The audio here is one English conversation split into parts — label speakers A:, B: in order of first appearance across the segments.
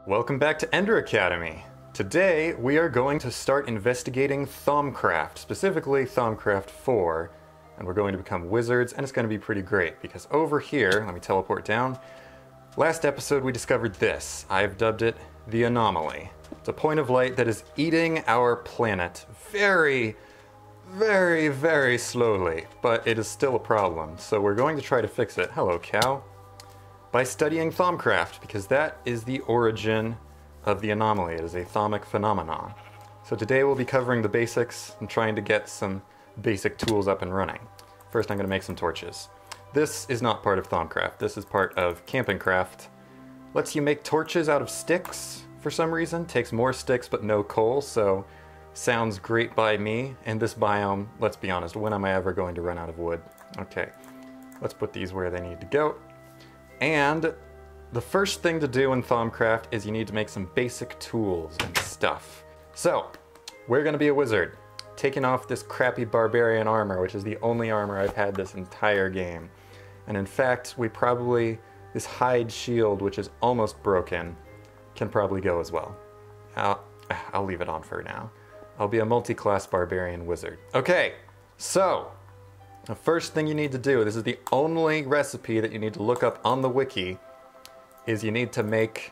A: Welcome back to Ender Academy. Today we are going to start investigating Thaumcraft, specifically Thaumcraft 4, and we're going to become wizards, and it's going to be pretty great because over here, let me teleport down. Last episode we discovered this. I've dubbed it the Anomaly. It's a point of light that is eating our planet very slowly, but it is still a problem, so we're going to try to fix it. Hello, cow. By studying Thaumcraft, because that is the origin of the anomaly. It is a thaumic phenomenon. So today we'll be covering the basics and trying to get some basic tools up and running. First I'm going to make some torches. This is not part of Thaumcraft. This is part of Campingcraft. Lets you make torches out of sticks for some reason. Takes more sticks but no coal, so sounds great by me. In this biome, let's be honest, when am I ever going to run out of wood? Okay, let's put these where they need to go. And the first thing to do in Thaumcraft is you need to make some basic tools and stuff. So, we're gonna be a wizard, taking off this crappy barbarian armor, which is the only armor I've had this entire game. And in fact, this hide shield, which is almost broken, can probably go as well. I'll leave it on for now. I'll be a multi-class barbarian wizard. Okay, so, the first thing you need to do, this is the only recipe that you need to look up on the wiki, is you need to make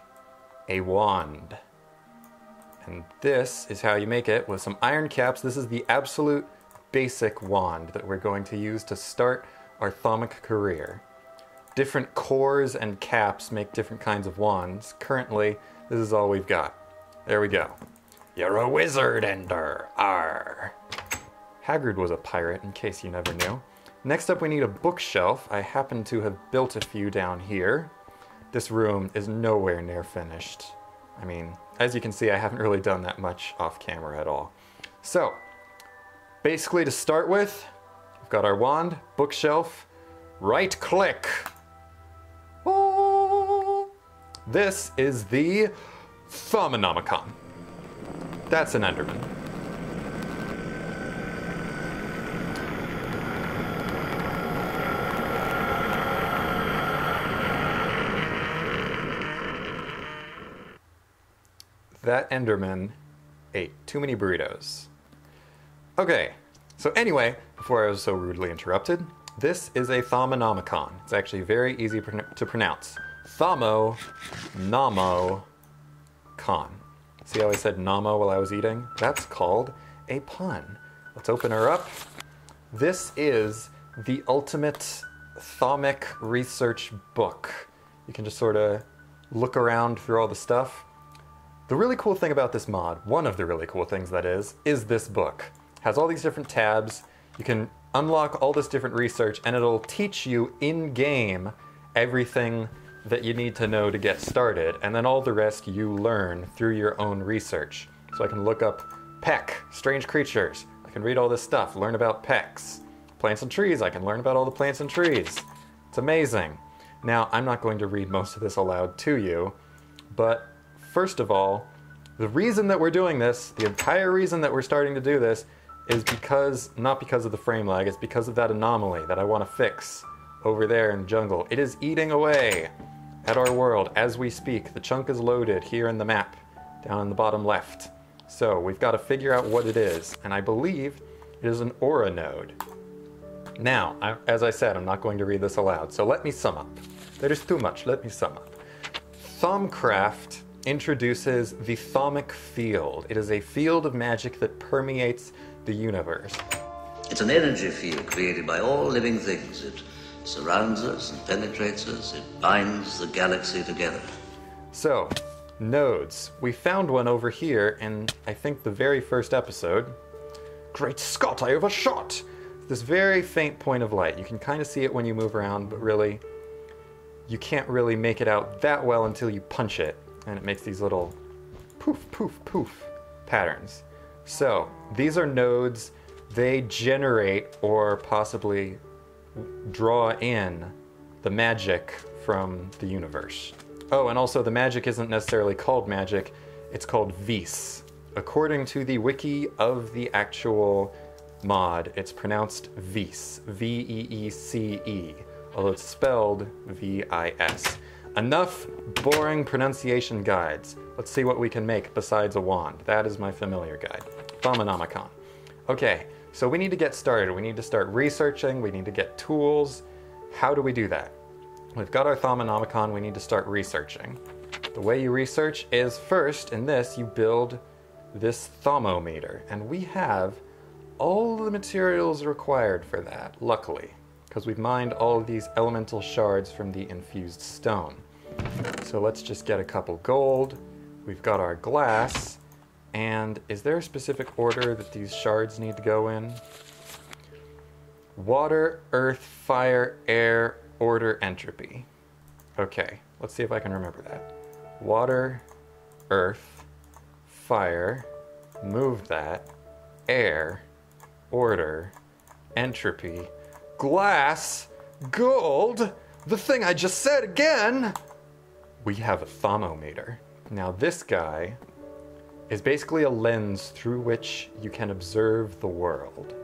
A: a wand. And this is how you make it with some iron caps. This is the absolute basic wand that we're going to use to start our thaumic career. Different cores and caps make different kinds of wands. Currently, this is all we've got. There we go. You're a wizard, Ender. Arr. Hagrid was a pirate, in case you never knew. Next up we need a bookshelf. I happen to have built a few down here. This room is nowhere near finished. I mean, as you can see, I haven't really done that much off camera at all. So, basically to start with, we've got our wand, bookshelf, right click. Oh. This is the Thaumonomicon. That's an Enderman. That Enderman ate too many burritos. Okay, so anyway, before I was so rudely interrupted, this is a Thaumonomicon. It's actually very easy to pronounce. Thaumonomicon. See how I said Namo while I was eating? That's called a pun. Let's open her up. This is the ultimate thaumic research book. You can just sort of look around through all the stuff. The really cool thing about this mod, one of the really cool things that is this book. It has all these different tabs. You can unlock all this different research and it'll teach you in-game everything that you need to know to get started, and then all the rest you learn through your own research. So I can look up peck, strange creatures. I can read all this stuff, learn about pecks. Plants and trees, I can learn about all the plants and trees. It's amazing. Now, I'm not going to read most of this aloud to you, but first of all, the reason that we're doing this, the entire reason that we're starting to do this, is not because of the frame lag, it's because of that anomaly that I want to fix over there in the jungle. It is eating away at our world as we speak. The chunk is loaded here in the map, down in the bottom left. So we've got to figure out what it is, and I believe it is an aura node. Now, as I said, I'm not going to read this aloud, so let me sum up. There is too much, let me sum up. Thaumcraft introduces the thaumic field. It is a field of magic that permeates the universe.
B: It's an energy field created by all living things. It surrounds us and penetrates us. It binds the galaxy together.
A: So, nodes. We found one over here in, I think, the very first episode. Great Scott, I overshot! This very faint point of light. You can kind of see it when you move around, but really, you can't really make it out that well until you punch it. And it makes these little poof, poof, poof patterns. So, these are nodes. They generate or possibly draw in the magic from the universe. Oh, and also the magic isn't necessarily called magic, it's called Vis. According to the wiki of the actual mod, it's pronounced Vis, V-E-E-C-E, although it's spelled V-I-S. Enough boring pronunciation guides. Let's see what we can make besides a wand. That is my familiar guide. Thaumonomicon. Okay, so we need to get started. We need to start researching. We need to get tools. How do we do that? We've got our Thaumonomicon. We need to start researching. The way you research is first, in this, you build this thermometer. And we have all the materials required for that, luckily, because we've mined all of these elemental shards from the infused stone. So let's just get a couple gold. We've got our glass. And is there a specific order that these shards need to go in? Water, earth, fire, air, order, entropy. Okay, let's see if I can remember that. Water, earth, fire, move that, air, order, entropy, glass, gold, the thing I just said again! We have a thermometer. Now this guy is basically a lens through which you can observe the world.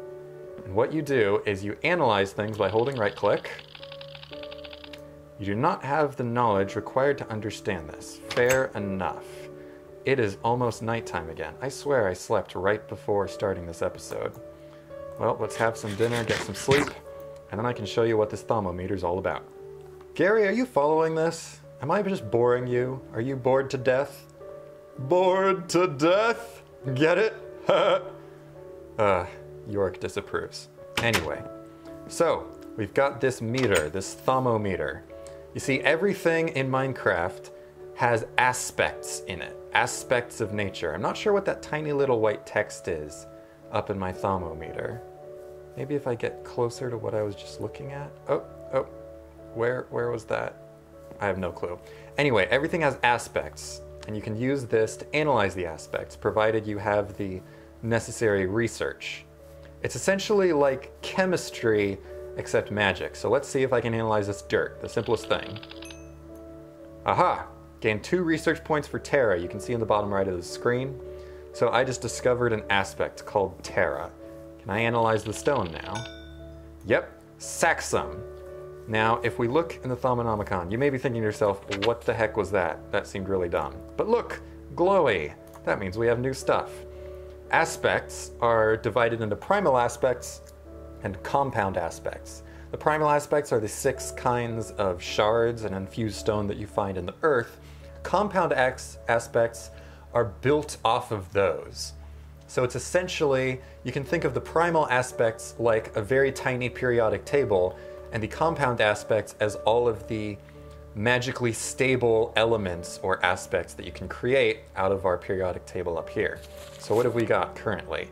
A: And what you do is you analyze things by holding right click. You do not have the knowledge required to understand this. Fair enough. It is almost nighttime again. I swear I slept right before starting this episode. Well, let's have some dinner, get some sleep, and then I can show you what this thermometer is all about. Gary, are you following this? Am I just boring you? Are you bored to death? Bored to death? Get it? York disapproves. Anyway, so we've got this meter, this thermometer. You see, everything in Minecraft has aspects in it, aspects of nature. I'm not sure what that tiny little white text is up in my thermometer. Maybe if I get closer to what I was just looking at. Oh, where was that? I have no clue. Anyway, everything has aspects, and you can use this to analyze the aspects, provided you have the necessary research. It's essentially like chemistry, except magic. So let's see if I can analyze this dirt, the simplest thing. Aha! Gained 2 research points for Terra, you can see in the bottom right of the screen. So I just discovered an aspect called Terra. Can I analyze the stone now? Yep, Saxum. Now, if we look in the Thaumonomicon, you may be thinking to yourself, what the heck was that? That seemed really dumb. But look, glowy. That means we have new stuff. Aspects are divided into primal aspects and compound aspects. The primal aspects are the 6 kinds of shards and infused stone that you find in the earth. Compound aspects are built off of those. So it's essentially, you can think of the primal aspects like a very tiny periodic table, and the compound aspects as all of the magically stable elements or aspects that you can create out of our periodic table up here. So what have we got currently?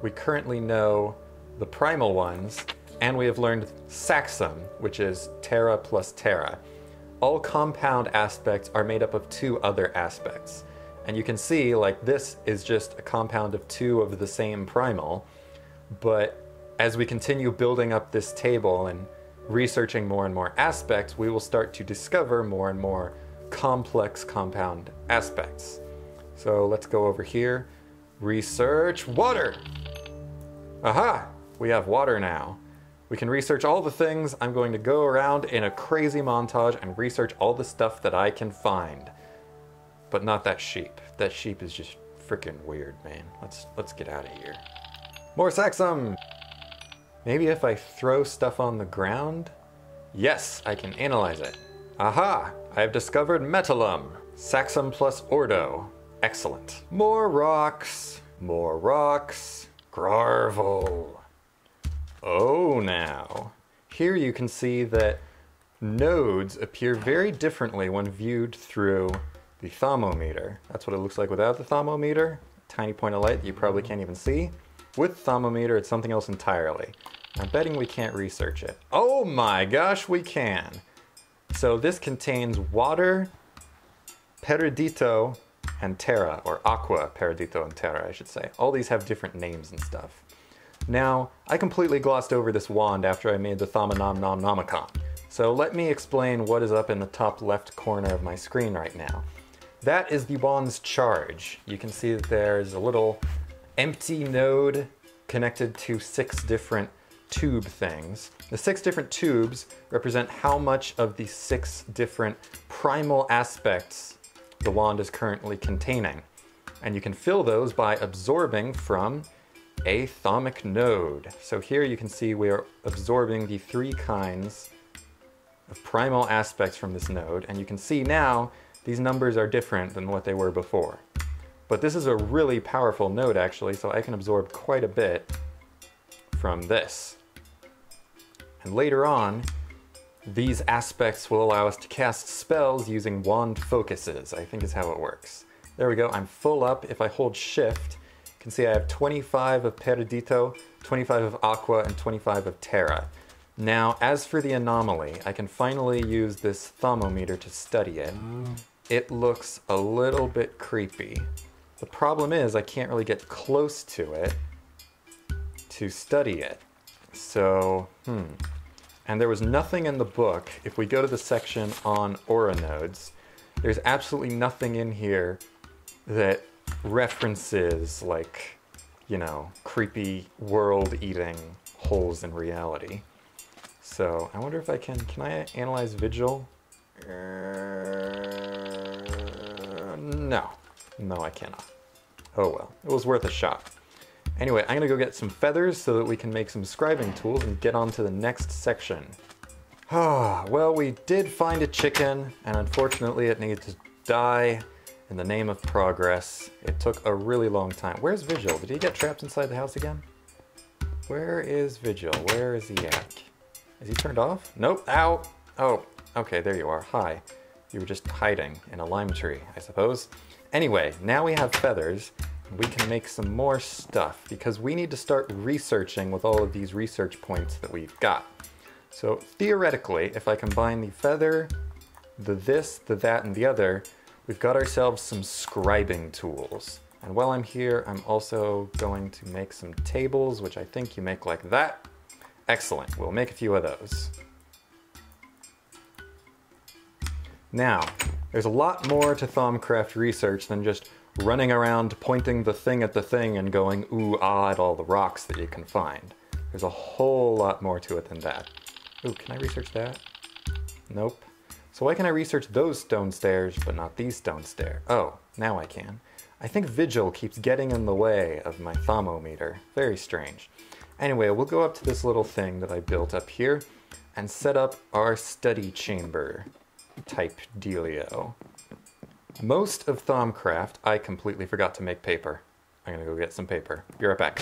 A: We currently know the primal ones, and we have learned Saxum, which is Terra plus Terra. All compound aspects are made up of 2 other aspects. And you can see, like, this is just a compound of 2 of the same primal, but as we continue building up this table and researching more and more aspects, we will start to discover more and more complex compound aspects. So let's go over here. Research water! Aha! We have water now. We can research all the things. I'm going to go around in a crazy montage and research all the stuff that I can find. But not that sheep. That sheep is just freaking weird, man. Let's get out of here. More Saxum! Maybe if I throw stuff on the ground? Yes, I can analyze it. Aha! I have discovered metallum. Saxum plus ordo. Excellent. More rocks. More rocks. Gravel. Oh, now. Here you can see that nodes appear very differently when viewed through the thermometer. That's what it looks like without the thermometer. Tiny point of light that you probably can't even see. With thermometer, it's something else entirely. I'm betting we can't research it. Oh my gosh, we can. So this contains water, peridito, and terra, or aqua, peridito, and terra, I should say. All these have different names and stuff. Now, I completely glossed over this wand after I made the Thaumonomicon. So let me explain what is up in the top left corner of my screen right now. That is the wand's charge. You can see that there's a little empty node connected to 6 different tube things. The 6 different tubes represent how much of the 6 different primal aspects the wand is currently containing. And you can fill those by absorbing from a thaumic node. So here you can see we are absorbing the 3 kinds of primal aspects from this node, and you can see now these numbers are different than what they were before. But this is a really powerful node actually, so I can absorb quite a bit from this. And later on, these aspects will allow us to cast spells using wand focuses, I think is how it works. There we go, I'm full up. If I hold shift, you can see I have 25 of Peridito, 25 of Aqua, and 25 of Terra. Now, as for the anomaly, I can finally use this thermometer to study it. It looks a little bit creepy. The problem is I can't really get close to it to study it. So, And there was nothing in the book. If we go to the section on aura nodes, there's absolutely nothing in here that references, like, you know, creepy world-eating holes in reality. So I wonder if I can I analyze Vigil? No, I cannot. Oh well, it was worth a shot. Anyway, I'm gonna go get some feathers so that we can make some scribing tools and get on to the next section. Well, we did find a chicken, and unfortunately it needed to die in the name of progress. It took a really long time. Where's Vigil? Did he get trapped inside the house again? Where is Vigil? Where is he at? Is he turned off? Nope. Ow! Oh, okay, there you are. Hi. You were just hiding in a lime tree, I suppose. Anyway, now we have feathers. We can make some more stuff because we need to start researching with all of these research points that we've got. So theoretically, if I combine the feather, the this, the that, and the other, we've got ourselves some scribing tools. And while I'm here, I'm also going to make some tables, which I think you make like that. Excellent, we'll make a few of those. Now, there's a lot more to Thaumcraft research than just running around pointing the thing at the thing and going ooh ah at all the rocks that you can find. There's a whole lot more to it than that. Ooh, can I research that? Nope. So why can I research those stone stairs but not these stone stairs? Oh, now I can. I think Vigil keeps getting in the way of my thermometer. Very strange. Anyway, we'll go up to this little thing that I built up here and set up our study chamber type dealio. Most of Thaumcraft, I completely forgot to make paper. I'm gonna go get some paper. Be right back.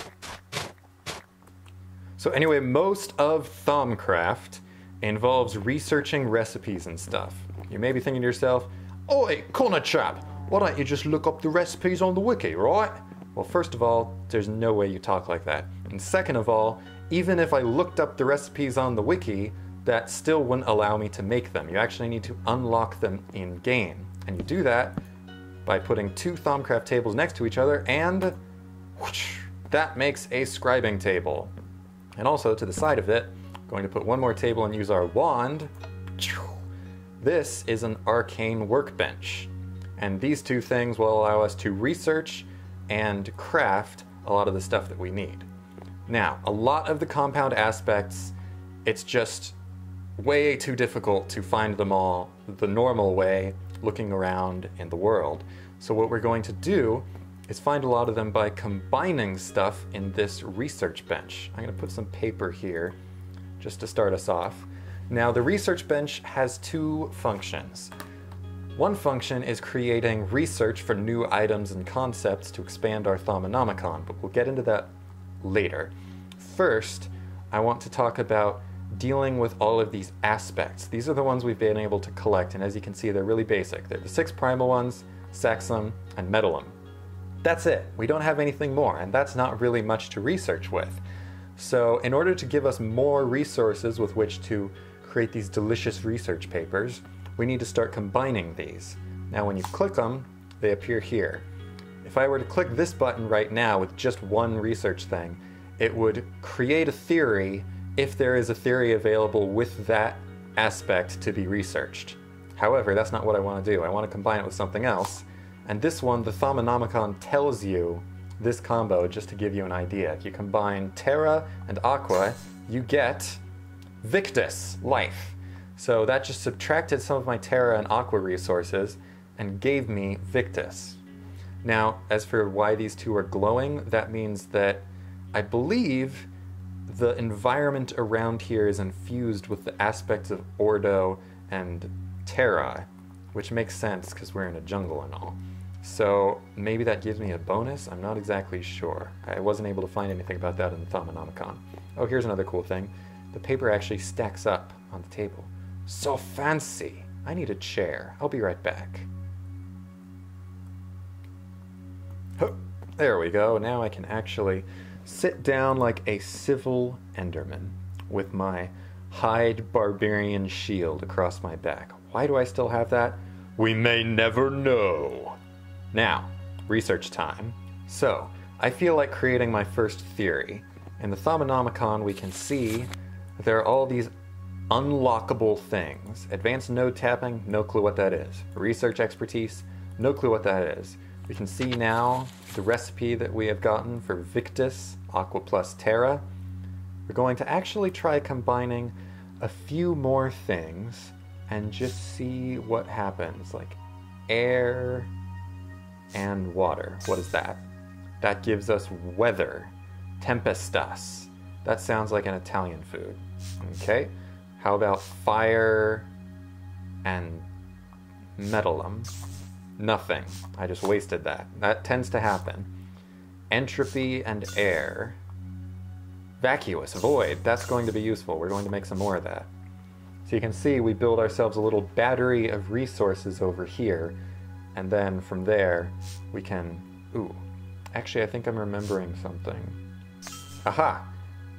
A: So anyway, most of Thaumcraft involves researching recipes and stuff. You may be thinking to yourself, "Oi, Connor chap, why don't you just look up the recipes on the wiki, right?" Well, first of all, there's no way you talk like that. And second of all, even if I looked up the recipes on the wiki, that still wouldn't allow me to make them. You actually need to unlock them in-game. And you do that by putting 2 Thaumcraft tables next to each other, and whoosh, that makes a scribing table. And also, to the side of it, I'm going to put one more table and use our wand. This is an arcane workbench. And these 2 things will allow us to research and craft a lot of the stuff that we need. Now, a lot of the compound aspects, it's just way too difficult to find them all the normal way, looking around in the world. So what we're going to do is find a lot of them by combining stuff in this research bench. I'm going to put some paper here just to start us off. Now, the research bench has 2 functions. One function is creating research for new items and concepts to expand our Thaumonomicon, but we'll get into that later. First, I want to talk about dealing with all of these aspects. These are the ones we've been able to collect, and as you can see, they're really basic. They're the 6 primal ones, Saxum, and Metallum. That's it. We don't have anything more, and that's not really much to research with. So in order to give us more resources with which to create these delicious research papers, we need to start combining these. Now when you click them, they appear here. If I were to click this button right now with just one research thing, it would create a theory if there is a theory available with that aspect to be researched. However, that's not what I want to do. I want to combine it with something else. And this one, the Thaumonomicon tells you this combo just to give you an idea. If you combine Terra and Aqua, you get Victus, life. So that just subtracted some of my Terra and Aqua resources and gave me Victus. Now, as for why these two are glowing, that means that I believe the environment around here is infused with the aspects of Ordo and Terra, which makes sense because we're in a jungle and all. So maybe that gives me a bonus? I'm not exactly sure. I wasn't able to find anything about that in the Thaumonomicon. Oh, here's another cool thing. The paper actually stacks up on the table. So fancy! I need a chair. I'll be right back. There we go. Now I can actually sit down like a civil Enderman with my hide barbarian shield across my back. Why do I still have that? We may never know. Now, research time. So, I feel like creating my first theory. In the Thaumonomicon, we can see there are all these unlockable things. Advanced node tapping, no clue what that is. Research expertise, no clue what that is. We can see now the recipe that we have gotten for Victus, Aqua plus Terra. We're going to actually try combining a few more things and just see what happens, like air and water. What is that? That gives us weather, tempestas. That sounds like an Italian food. Okay, how about fire and metallum? Nothing. I just wasted that. That tends to happen. Entropy and air. Vacuous, void. That's going to be useful. We're going to make some more of that. So you can see we build ourselves a little battery of resources over here, and then from there we can... Ooh, actually I think I'm remembering something. Aha!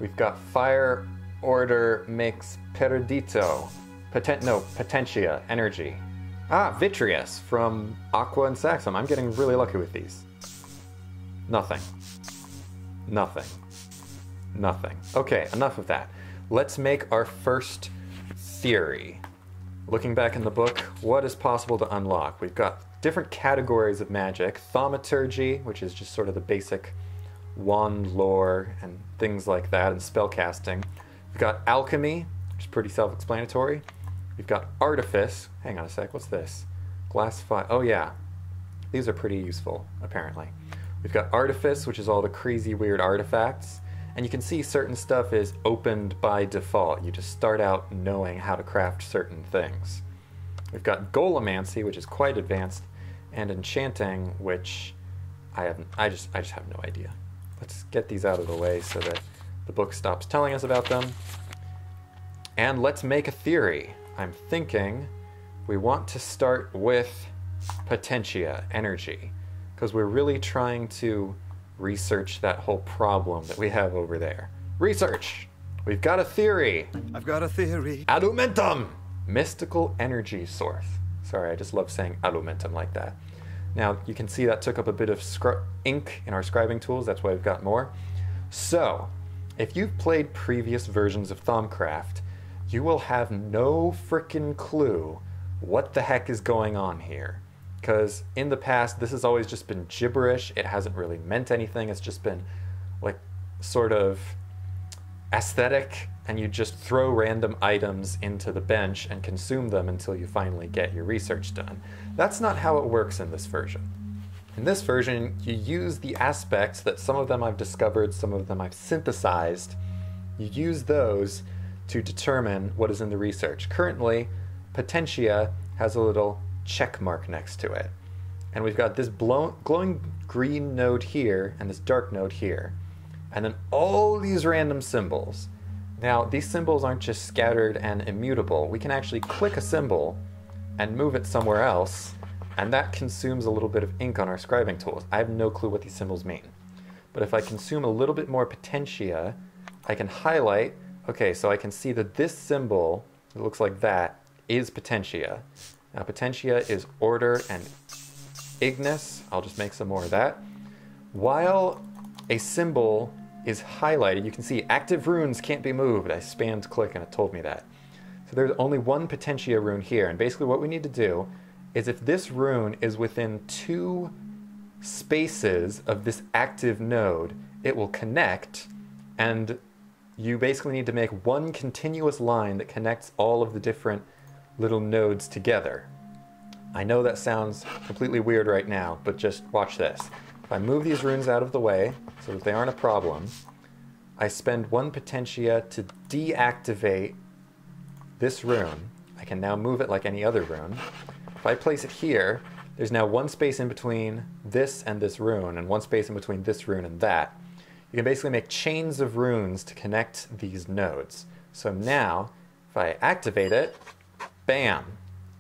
A: We've got fire, order makes perdito. Potentia, energy. Ah, Vitreous from Aqua and Saxum. I'm getting really lucky with these. Nothing. Nothing. Nothing. Okay, enough of that. Let's make our first theory. Looking back in the book, what is possible to unlock? We've got different categories of magic. Thaumaturgy, which is just sort of the basic wand lore and things like that, and spellcasting. We've got alchemy, which is pretty self-explanatory. We've got artifice. Hang on a sec, what's this? Glass fire. Oh yeah, these are pretty useful, apparently. We've got artifice, which is all the crazy weird artifacts. And you can see certain stuff is opened by default. You just start out knowing how to craft certain things. We've got golemancy, which is quite advanced, and enchanting, which I just have no idea. Let's get these out of the way so that the book stops telling us about them. And let's make a theory. I'm thinking we want to start with potentia, energy, because we're really trying to research that whole problem that we have over there. Research! We've got a theory!
C: I've got a theory.
A: Alumentum! Mystical energy source. Sorry, I just love saying alumentum like that. Now, you can see that took up a bit of ink in our scribing tools, that's why we've got more. So, if you've played previous versions of Thaumcraft, you will have no frickin' clue what the heck is going on here. Because in the past, this has always just been gibberish. It hasn't really meant anything. It's just been like sort of aesthetic, and you just throw random items into the bench and consume them until you finally get your research done. That's not how it works in this version. In this version, you use the aspects that some of them I've discovered, some of them I've synthesized. You use those to determine what is in the research. Currently, Potentia has a little check mark next to it. And we've got this glowing green node here and this dark node here. And then all these random symbols. Now, these symbols aren't just scattered and immutable. We can actually click a symbol and move it somewhere else, and that consumes a little bit of ink on our scribing tools. I have no clue what these symbols mean. But if I consume a little bit more Potentia, I can highlight. Okay, so I can see that this symbol, it looks like that, is Potentia. Now Potentia is order and ignis. I'll just make some more of that. While a symbol is highlighted, you can see active runes can't be moved. I spammed click and it told me that. So there's only one Potentia rune here, and basically what we need to do is if this rune is within 2 spaces of this active node, it will connect, and you basically need to make one continuous line that connects all of the different little nodes together. I know that sounds completely weird right now, but just watch this. If I move these runes out of the way so that they aren't a problem, I spend 1 potentia to deactivate this rune. I can now move it like any other rune. If I place it here, there's now 1 space in between this and this rune, and 1 space in between this rune and that. You can basically make chains of runes to connect these nodes. So now, if I activate it, bam!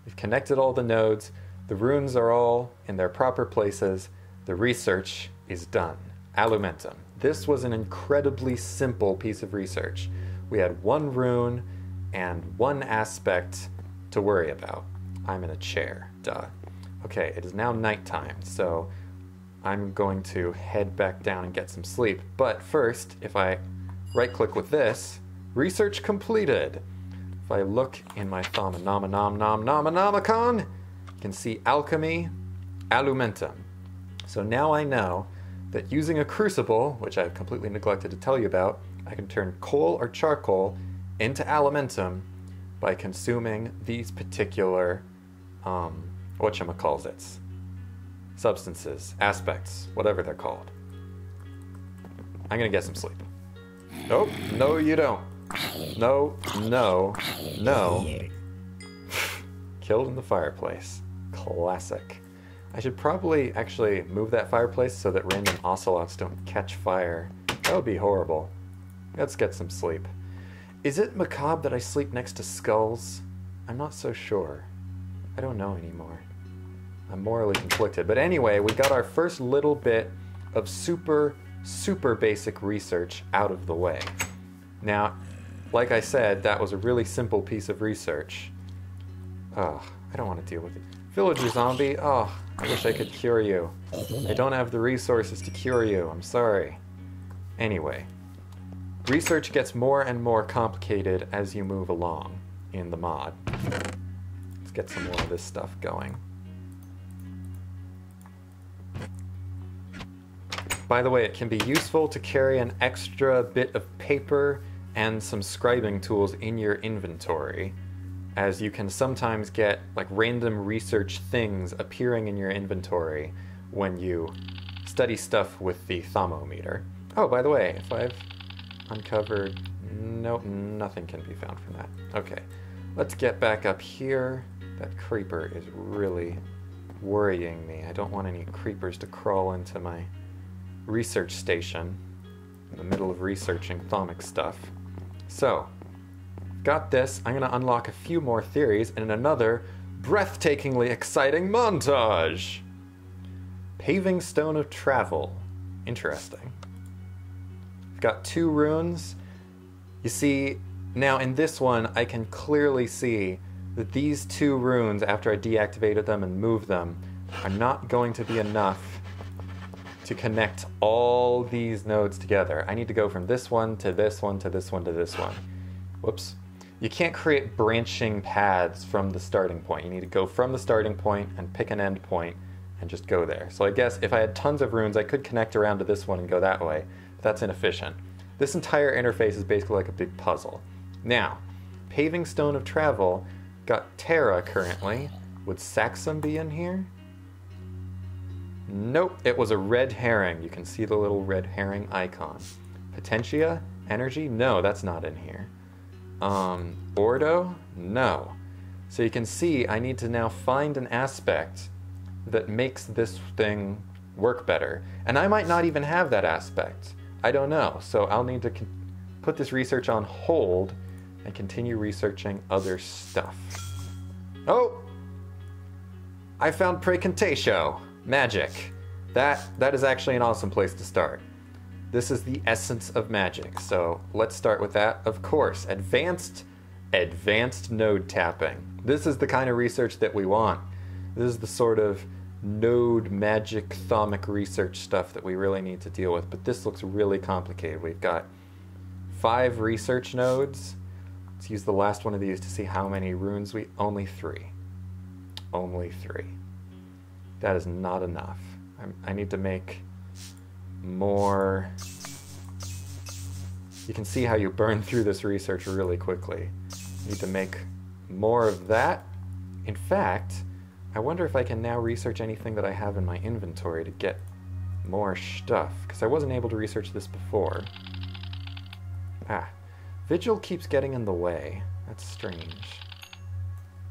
A: We've connected all the nodes, the runes are all in their proper places, the research is done. Alumentum. This was an incredibly simple piece of research. We had 1 rune and 1 aspect to worry about. I'm in a chair, duh. Okay, it is now nighttime, so I'm going to head back down and get some sleep. But first, if I right-click with this, research completed. If I look in my Thaumcraft, you can see alchemy, alumentum. So now I know that using a crucible, which I've completely neglected to tell you about, I can turn coal or charcoal into alumentum by consuming these particular, whatchamacallits, substances, aspects, whatever they're called. I'm gonna get some sleep. Nope, no you don't. No, no, no. Killed in the fireplace. Classic. I should probably actually move that fireplace so that random ocelots don't catch fire. That would be horrible. Let's get some sleep. Is it macabre that I sleep next to skulls? I'm not so sure. I don't know anymore. I'm morally conflicted. But anyway, we got our first little bit of super basic research out of the way. Now, like I said, that was a really simple piece of research. Oh, I don't want to deal with it. Villager zombie, oh, I wish I could cure you. I don't have the resources to cure you, I'm sorry. Anyway, research gets more and more complicated as you move along in the mod. Let's get some more of this stuff going. By the way, it can be useful to carry an extra bit of paper and some scribing tools in your inventory, as you can sometimes get like random research things appearing in your inventory when you study stuff with the thermometer. Oh, by the way, if I've uncovered... Nope, nothing can be found from that. Okay, let's get back up here. That creeper is really worrying me. I don't want any creepers to crawl into my research station in the middle of researching thaumic stuff. So, got this. I'm going to unlock a few more theories in another breathtakingly exciting montage. Paving Stone of Travel. Interesting. I've got 2 runes. You see, now in this one, I can clearly see that these 2 runes, after I deactivated them and moved them, are not going to be enough to connect all these nodes together. I need to go from this one to this one to this one to this one. Whoops. You can't create branching paths from the starting point. You need to go from the starting point and pick an end point and just go there. So I guess if I had tons of runes, I could connect around to this one and go that way, but that's inefficient. This entire interface is basically like a big puzzle. Now, Paving Stone of Travel got Terra currently. Would Saxum be in here? Nope, it was a red herring. You can see the little red herring icon. Potentia? Energy? No, that's not in here. Ordo? No. So you can see I need to now find an aspect that makes this thing work better. And I might not even have that aspect. I don't know. So I'll need to put this research on hold and continue researching other stuff. Oh! I found Precantatio. Magic. That is actually an awesome place to start. This is the essence of magic, so let's start with that. Of course, advanced node tapping. This is the kind of research that we want. This is the sort of node magic thaumic research stuff that we really need to deal with, but this looks really complicated. We've got 5 research nodes. Let's use the last one of these to see how many runes we... Only 3. Only 3. That is not enough. I need to make more You can see how you burn through this research really quickly. Need to make more of that. In fact, I wonder if I can now research anything that I have in my inventory to get more stuff, because I wasn't able to research this before. Ah, Vigil keeps getting in the way. That's strange.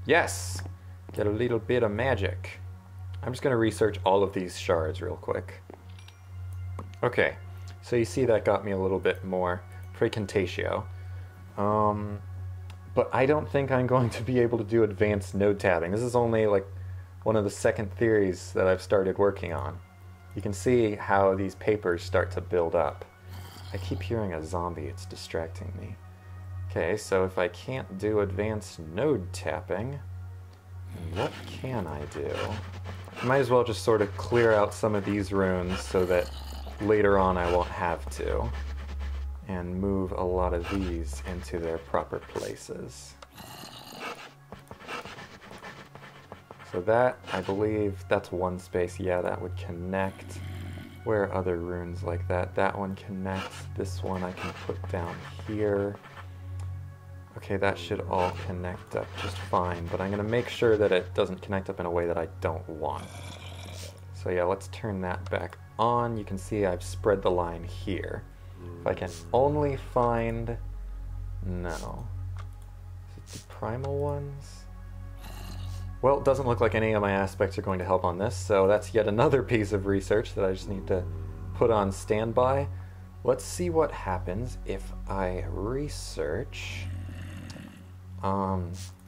A: Yes! Get a little bit of magic. I'm just going to research all of these shards real quick. Okay, so you see that got me a little bit more precontatio. But I don't think I'm going to be able to do advanced node tabbing. This is only like one of the second theories that I've started working on. You can see how these papers start to build up. I keep hearing a zombie, it's distracting me. Okay, so if I can't do advanced node tapping, what can I do? I might as well just sort of clear out some of these runes so that later on I won't have to, and move a lot of these into their proper places. So that, I believe, that's one space. Yeah, that would connect. Where are other runes like that? That one connects. This one I can put down here. Okay, that should all connect up just fine, but I'm going to make sure that it doesn't connect up in a way that I don't want. So yeah, let's turn that back on. You can see I've spread the line here. If I can only find... No. Is it the primal ones? Well, it doesn't look like any of my aspects are going to help on this, so that's yet another piece of research that I just need to put on standby. Let's see what happens if I research...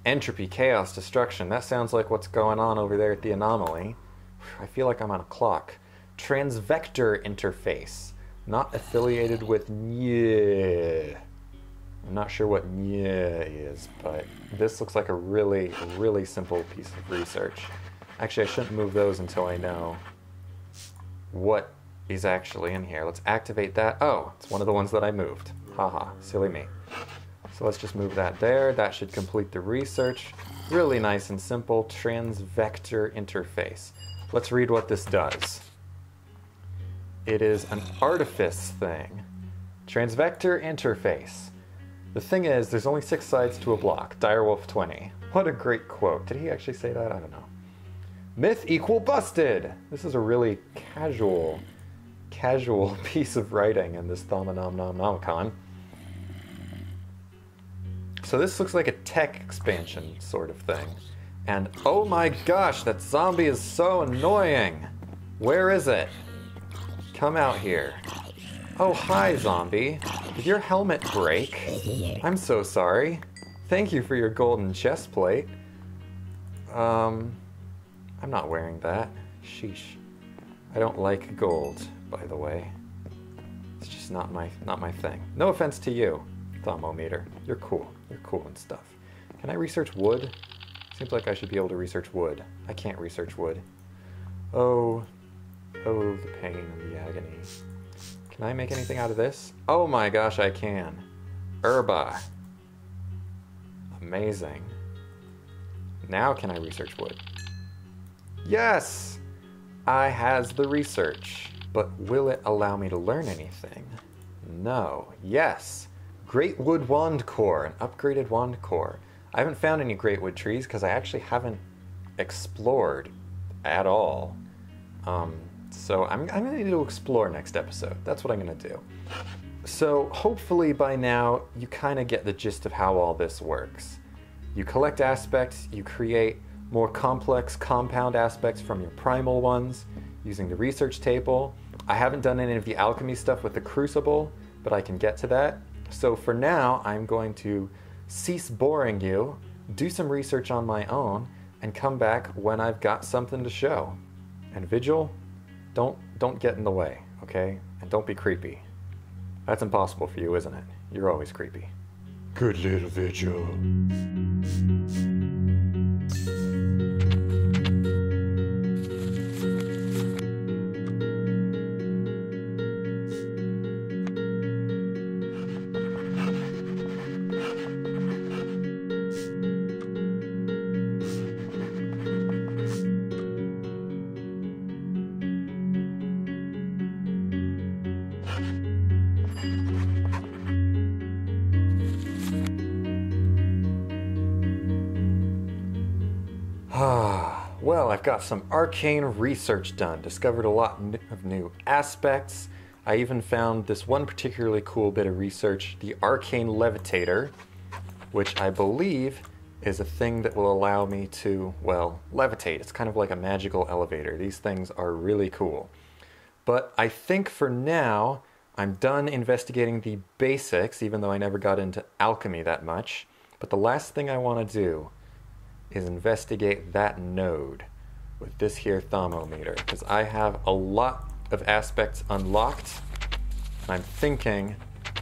A: entropy, chaos, destruction. That sounds like what's going on over there at the anomaly. I feel like I'm on a clock. Transvector interface. Not affiliated with Nye. I'm not sure what Nye is, but this looks like a really, really simple piece of research. Actually, I shouldn't move those until I know what is actually in here. Let's activate that. Oh, it's one of the ones that I moved. Haha, silly me. So let's just move that there. That should complete the research. Really nice and simple. Transvector interface. Let's read what this does. It is an artifice thing. Transvector interface. The thing is, there's only 6 sides to a block. Direwolf 20. What a great quote. Did he actually say that? I don't know. Myth equal busted. This is a really casual piece of writing in this Thaumanomnomnomicon. So this looks like a tech expansion sort of thing. And oh my gosh, that zombie is so annoying. Where is it? Come out here. Oh, hi, zombie. Did your helmet break? I'm so sorry. Thank you for your golden chest plate. I'm not wearing that. Sheesh. I don't like gold, by the way. It's just not my thing. No offense to you, Thaumometer. You're cool. You're cool and stuff. Can I research wood? Seems like I should be able to research wood. I can't research wood. Oh, the pain and the agony. Can I make anything out of this? Oh my gosh, I can. Herba. Amazing. Now can I research wood? Yes! I has the research. But will it allow me to learn anything? No. Yes. Great wood wand core. An upgraded wand core. I haven't found any great wood trees because I actually haven't explored at all. So I'm going to need to explore next episode. That's what I'm going to do. So hopefully by now you kind of get the gist of how all this works. You collect aspects, you create more complex compound aspects from your primal ones using the research table. I haven't done any of the alchemy stuff with the crucible, but I can get to that. So for now, I'm going to cease boring you, do some research on my own, and come back when I've got something to show. And Vigil, don't get in the way, okay? And don't be creepy. That's impossible for you, isn't it? You're always creepy. Good little Vigil. Well, I've got some arcane research done, discovered a lot of new aspects. I even found this one particularly cool bit of research, the arcane levitator, which I believe is a thing that will allow me to, well, levitate. It's kind of like a magical elevator. These things are really cool. But I think for now, I'm done investigating the basics, even though I never got into alchemy that much. But the last thing I want to do is investigate that node with this here thermometer, because I have a lot of aspects unlocked. I'm thinking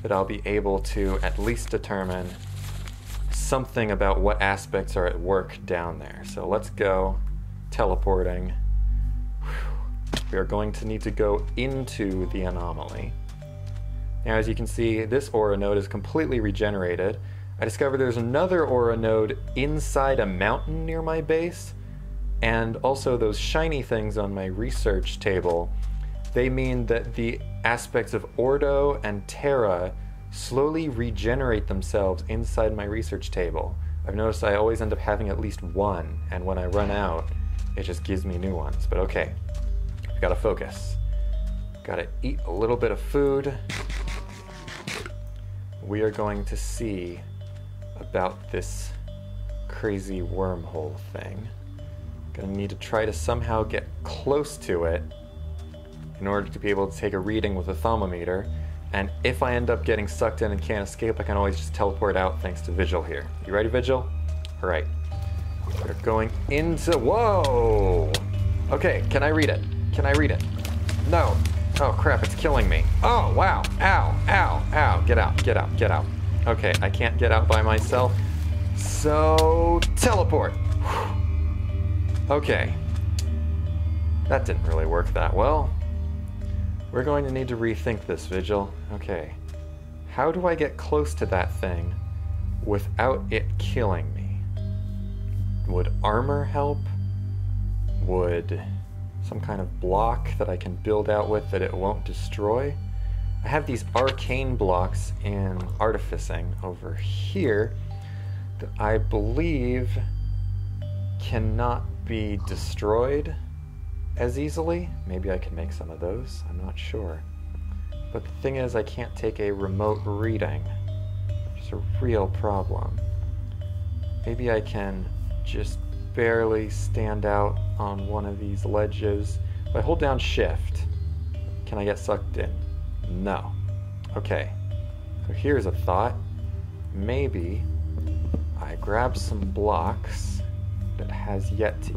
A: that I'll be able to at least determine something about what aspects are at work down there. So let's go teleporting. We are going to need to go into the anomaly. Now, as you can see, this aura node is completely regenerated. I discovered there's another aura node inside a mountain near my base, and also those shiny things on my research table. They mean that the aspects of Ordo and Terra slowly regenerate themselves inside my research table. I've noticed I always end up having at least one, and when I run out, it just gives me new ones. But okay, I've got to focus. Gotta eat a little bit of food. We are going to see about this crazy wormhole thing. Gonna need to try to somehow get close to it in order to be able to take a reading with a thermometer. And if I end up getting sucked in and can't escape, I can always just teleport out thanks to Vigil here. You ready, Vigil? All right. We're going into... Whoa! Okay, can I read it? Can I read it? No. Oh, crap, it's killing me. Oh, wow. Ow, ow, ow. Get out, get out, get out. Okay, I can't get out by myself. So, teleport. Okay. That didn't really work that well. We're going to need to rethink this, Vigil. Okay. How do I get close to that thing without it killing me? Would armor help? Would some kind of block that I can build out with that it won't destroy? I have these arcane blocks in artificing over here that I believe cannot be destroyed as easily. Maybe I can make some of those, I'm not sure. But the thing is, I can't take a remote reading, which is a real problem. Maybe I can just barely stand out on one of these ledges. If I hold down shift, can I get sucked in? No. Okay, so here's a thought. Maybe I grab some blocks that has yet to...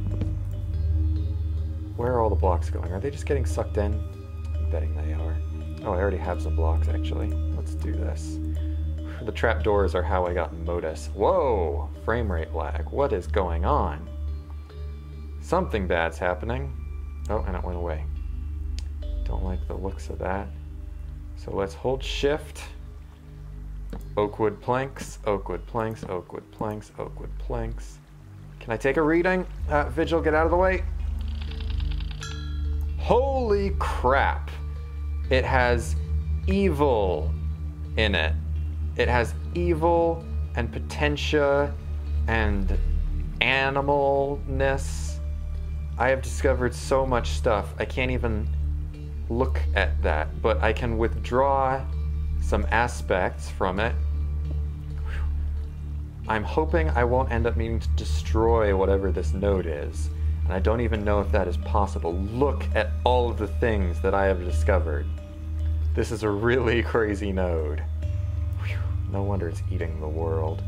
A: Where are all the blocks going? Are they just getting sucked in? I'm betting they are. Oh, I already have some blocks, actually. Let's do this. The trapdoors are how I got Modus. Whoa! Frame rate lag. What is going on? Something bad's happening. Oh, and it went away. Don't like the looks of that. So let's hold shift. Oakwood planks, oakwood planks, oakwood planks, oakwood planks. Can I take a reading? Vigil, get out of the way. Holy crap! It has evil in it. It has evil and potentia and animalness. I have discovered so much stuff. I can't even look at that, but I can withdraw some aspects from it. I'm hoping I won't end up needing to destroy whatever this node is. And I don't even know if that is possible. Look at all of the things that I have discovered. This is a really crazy node. Whew, no wonder it's eating the world.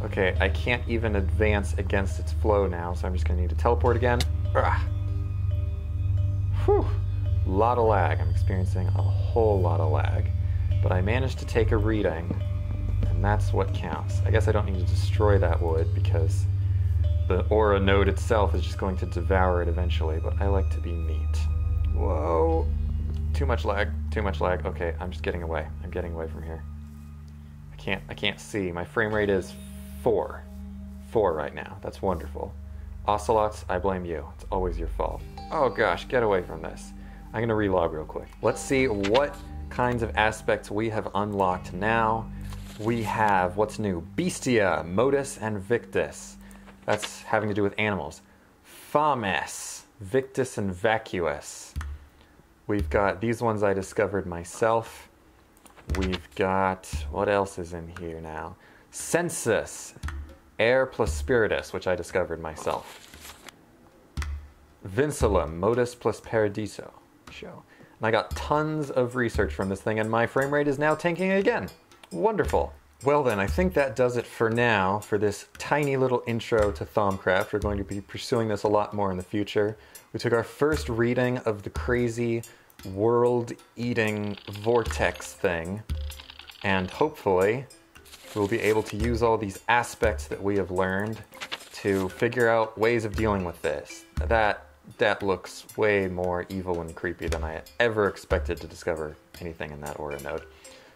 A: Okay, I can't even advance against its flow now, so I'm just gonna need to teleport again. Ugh. Whew, lot of lag. I'm experiencing a whole lot of lag. But I managed to take a reading, and that's what counts. I guess I don't need to destroy that wood because the aura node itself is just going to devour it eventually, but I like to be neat. Whoa. Too much lag, too much lag. Okay, I'm just getting away. I'm getting away from here. I can't see. My frame rate is 4. 4 right now. That's wonderful. Ocelots, I blame you. It's always your fault. Oh gosh, get away from this. I'm gonna relog real quick. Let's see what kinds of aspects we have unlocked now. We have, what's new? Bestia, Modus, and Victus. That's having to do with animals. Fames, Victus and Vacuus. We've got these ones I discovered myself. We've got, what else is in here now? Census, Air plus Spiritus, which I discovered myself. Vinculum, Modus plus Paradiso. Show. And I got tons of research from this thing, and my frame rate is now tanking again. Wonderful. Well then, I think that does it for now for this tiny little intro to Thaumcraft. We're going to be pursuing this a lot more in the future. We took our first reading of the crazy world-eating vortex thing, and hopefully we'll be able to use all these aspects that we have learned to figure out ways of dealing with this. That looks way more evil and creepy than I ever expected to discover anything in that aura node.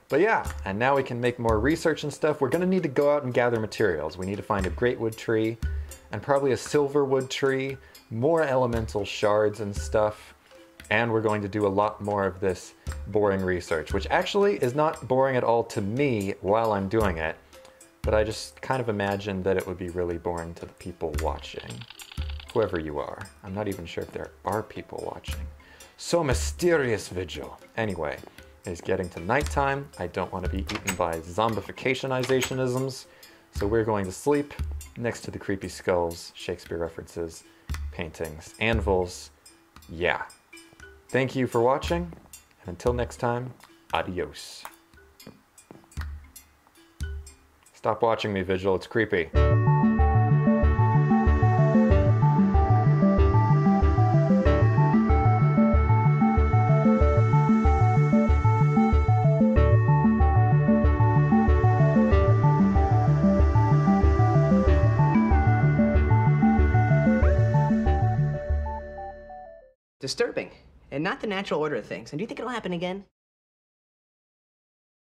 A: But yeah, and now we can make more research and stuff. We're going to need to go out and gather materials. We need to find a great wood tree and probably a silver wood tree, more elemental shards and stuff. And we're going to do a lot more of this boring research, which actually is not boring at all to me while I'm doing it. But I just kind of imagined that it would be really boring to the people watching. Whoever you are. I'm not even sure if there are people watching. So mysterious, Vigil. Anyway. It's getting to nighttime. I don't want to be eaten by zombificationisms, so we're going to sleep next to the creepy skulls, Shakespeare references, paintings, anvils. Yeah. Thank you for watching, and until next time, adios. Stop watching me, Vigil. It's creepy.
C: Disturbing, and not the natural order of things. And do you think it'll happen again?